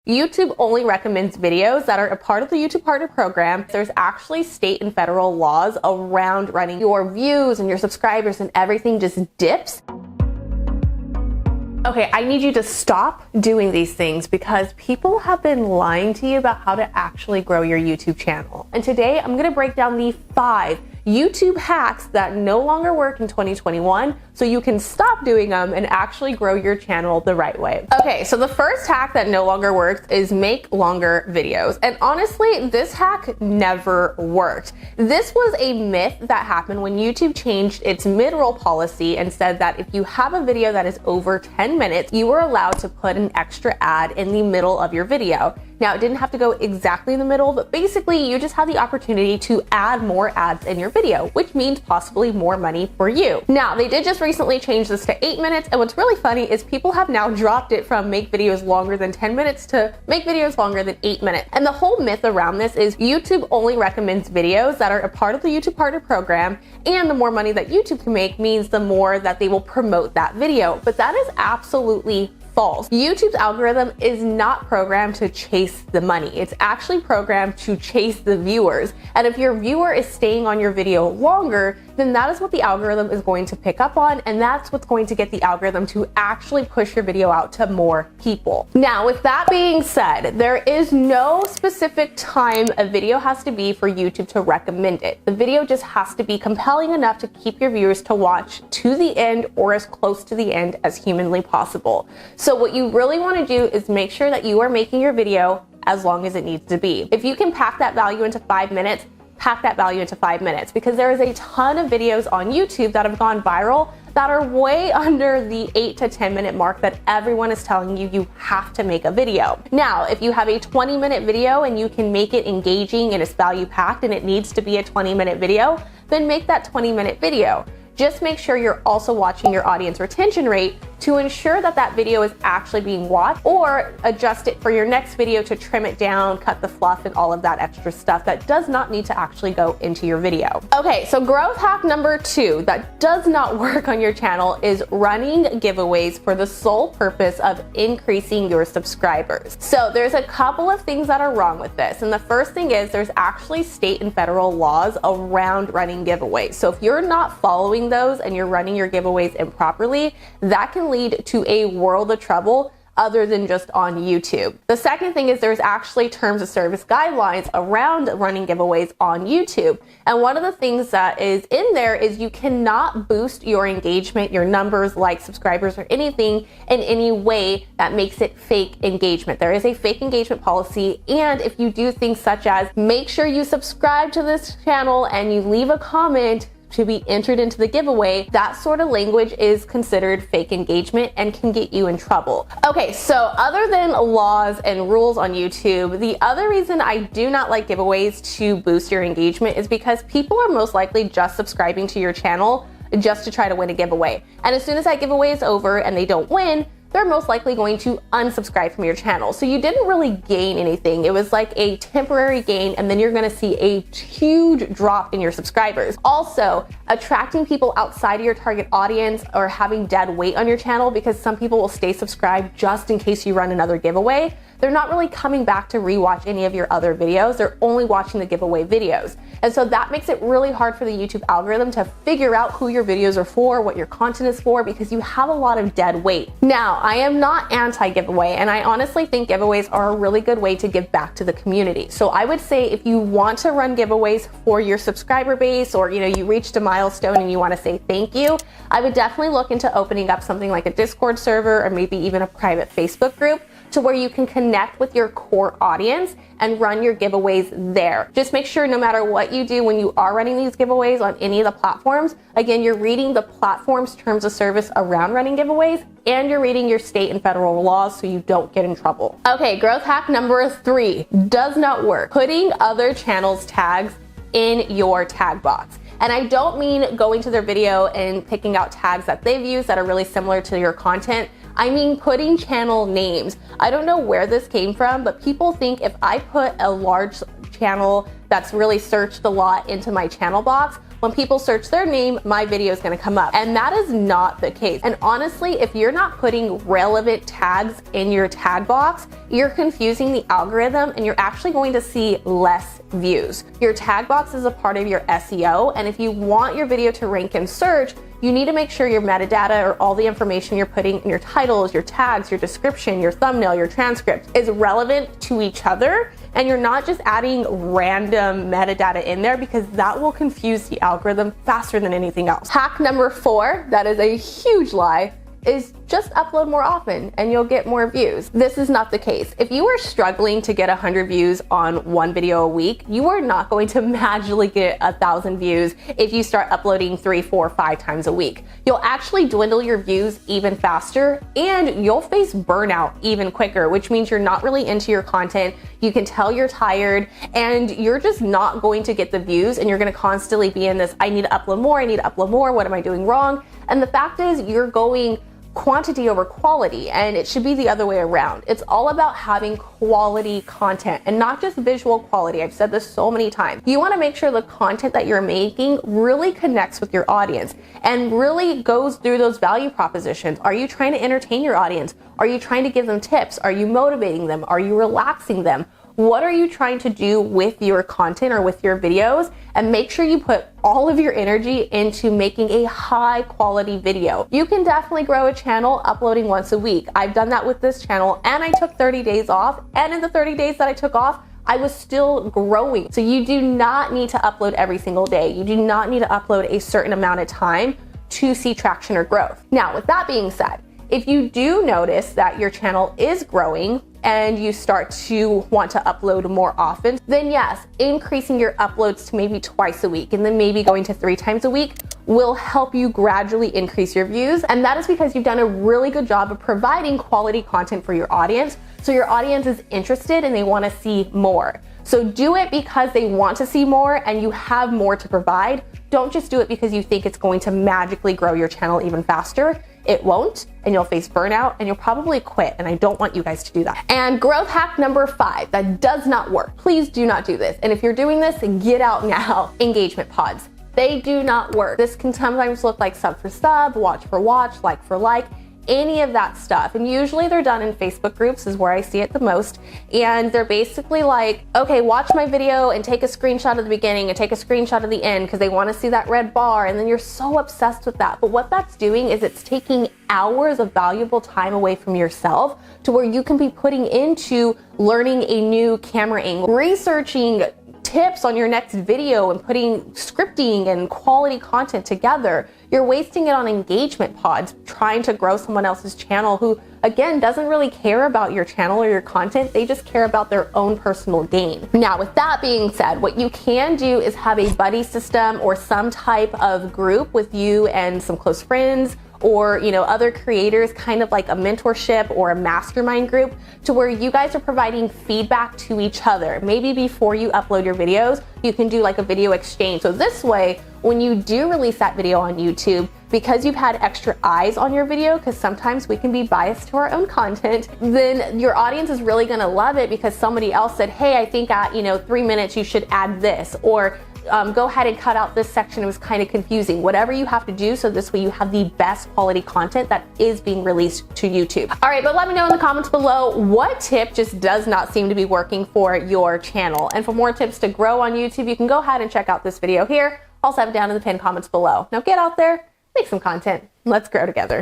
YouTube only recommends videos that are a part of the YouTube Partner Program. There's actually state and federal laws around running your views and your subscribers, and everything just dips. Okay, I need you to stop doing these things because people have been lying to you about how to actually grow your YouTube channel. And today I'm gonna break down the 5 YouTube hacks that no longer work in 2021 so you can stop doing them and actually grow your channel the right way. Okay, so the first hack that no longer works is make longer videos. And honestly, this hack never worked. This was a myth that happened when YouTube changed its mid-roll policy and said that if you have a video that is over 10 minutes, you were allowed to put an extra ad in the middle of your video. Now, it didn't have to go exactly in the middle, but basically you just have the opportunity to add more ads in your video, which means possibly more money for you. Now, they did just recently change this to 8 minutes, and what's really funny is people have now dropped it from make videos longer than 10 minutes to make videos longer than 8 minutes. And the whole myth around this is YouTube only recommends videos that are a part of the YouTube Partner Program, and the more money that YouTube can make means the more that they will promote that video. But that is absolutely false. YouTube's algorithm is not programmed to chase the money. It's actually programmed to chase the viewers. And if your viewer is staying on your video longer, then that is what the algorithm is going to pick up on, and that's what's going to get the algorithm to actually push your video out to more people. Now, with that being said, there is no specific time a video has to be for YouTube to recommend it. The video just has to be compelling enough to keep your viewers to watch to the end or as close to the end as humanly possible. So what you really want to do is make sure that you are making your video as long as it needs to be. If you can pack that value into 5 minutes, pack that value into 5 minutes, because there is a ton of videos on YouTube that have gone viral that are way under the 8 to 10 minute mark that everyone is telling you you have to make a video. Now, if you have a 20-minute video and you can make it engaging and it's value packed and it needs to be a 20-minute video, then make that 20-minute video. Just make sure you're also watching your audience retention rate to ensure that that video is actually being watched, or adjust it for your next video to trim it down, cut the fluff, and all of that extra stuff that does not need to actually go into your video. Okay, so growth hack number 2 that does not work on your channel is running giveaways for the sole purpose of increasing your subscribers. So there's a couple of things that are wrong with this. And the first thing is there's actually state and federal laws around running giveaways. So if you're not following those and you're running your giveaways improperly, that can lead to a world of trouble other than just on YouTube. The second thing is there's actually terms of service guidelines around running giveaways on YouTube. And one of the things that is in there is you cannot boost your engagement, your numbers, like subscribers, or anything in any way that makes it fake engagement. There is a fake engagement policy, and if you do things such as make sure you subscribe to this channel and you leave a comment to be entered into the giveaway, that sort of language is considered fake engagement and can get you in trouble. Okay, so other than laws and rules on YouTube, the other reason I do not like giveaways to boost your engagement is because people are most likely just subscribing to your channel just to try to win a giveaway. And as soon as that giveaway is over and they don't win, they're most likely going to unsubscribe from your channel. So you didn't really gain anything. It was like a temporary gain, and then you're gonna see a huge drop in your subscribers. Also, attracting people outside of your target audience or having dead weight on your channel, because some people will stay subscribed just in case you run another giveaway. They're not really coming back to rewatch any of your other videos. They're only watching the giveaway videos. And so that makes it really hard for the YouTube algorithm to figure out who your videos are for, what your content is for, because you have a lot of dead weight. Now, I am not anti-giveaway, and I honestly think giveaways are a really good way to give back to the community. So I would say if you want to run giveaways for your subscriber base, or you reached a milestone and you want to say thank you, I would definitely look into opening up something like a Discord server or maybe even a private Facebook group, to where you can connect with your core audience and run your giveaways there. Just make sure no matter what you do when you are running these giveaways on any of the platforms, again, you're reading the platform's terms of service around running giveaways, and you're reading your state and federal laws so you don't get in trouble. Okay, growth hack number 3 does not work. Putting other channels' tags in your tag box. And I don't mean going to their video and picking out tags that they've used that are really similar to your content. I mean putting channel names. I don't know where this came from, but people think if I put a large channel that's really searched a lot into my channel box, when people search their name, my video is going to come up. And that is not the case. And honestly, if you're not putting relevant tags in your tag box, you're confusing the algorithm and you're actually going to see less views. Your tag box is a part of your SEO, and if you want your video to rank in search, you need to make sure your metadata or all the information you're putting in your titles, your tags, your description, your thumbnail, your transcript is relevant to each other, and you're not just adding random metadata in there, because that will confuse the algorithm faster than anything else. Hack number 4, that is a huge lie, is just upload more often and you'll get more views. This is not the case. If you are struggling to get 100 views on one video a week, you are not going to magically get 1,000 views if you start uploading 3, 4, 5 times a week. You'll actually dwindle your views even faster, and you'll face burnout even quicker, which means you're not really into your content. You can tell you're tired, and you're just not going to get the views, and you're going to constantly be in this, I need to upload more, I need to upload more, what am I doing wrong? And the fact is, you're going quantity over quality, and it should be the other way around. It's all about having quality content and not just visual quality. I've said this so many times. You want to make sure the content that you're making really connects with your audience and really goes through those value propositions. Are you trying to entertain your audience? Are you trying to give them tips? Are you motivating them? Are you relaxing them? What are you trying to do with your content or with your videos? And make sure you put all of your energy into making a high quality video. You can definitely grow a channel uploading once a week. I've done that with this channel, and I took 30 days off. And in the 30 days that I took off, I was still growing. So you do not need to upload every single day. You do not need to upload a certain amount of time to see traction or growth. Now, with that being said, if you do notice that your channel is growing and you start to want to upload more often, then yes, increasing your uploads to maybe twice a week and then maybe going to 3 times a week will help you gradually increase your views. And that is because you've done a really good job of providing quality content for your audience. So your audience is interested and they want to see more. So do it because they want to see more and you have more to provide. Don't just do it because you think it's going to magically grow your channel even faster. It won't, and you'll face burnout, and you'll probably quit, and I don't want you guys to do that. And growth hack number 5, that does not work. Please do not do this. And if you're doing this, get out now. Engagement pods. They do not work. This can sometimes look like sub for sub, watch for watch, like for like, any of that stuff. And usually they're done in Facebook groups is where I see it the most. And they're basically like, okay, watch my video and take a screenshot of the beginning and take a screenshot of the end because they want to see that red bar. And then you're so obsessed with that. But what that's doing is it's taking hours of valuable time away from yourself to where you can be putting into learning a new camera angle, researching tips on your next video and putting scripting and quality content together. You're wasting it on engagement pods trying to grow someone else's channel who, again, doesn't really care about your channel or your content. They just care about their own personal gain. Now, with that being said, what you can do is have a buddy system or some type of group with you and some close friends or, you know, other creators, kind of like a mentorship or a mastermind group, to where you guys are providing feedback to each other. Maybe before you upload your videos, you can do like a video exchange. So this way, when you do release that video on YouTube, because you've had extra eyes on your video, because sometimes we can be biased to our own content, then your audience is really gonna love it because somebody else said, hey, I think at 3 minutes you should add this, or go ahead and cut out this section, it was kind of confusing. Whatever you have to do, so this way you have the best quality content that is being released to YouTube. All right, but let me know in the comments below what tip just does not seem to be working for your channel. And for more tips to grow on YouTube, you can go ahead and check out this video here. Also have it down in the pinned comments below. Now get out there, make some content. Let's grow together.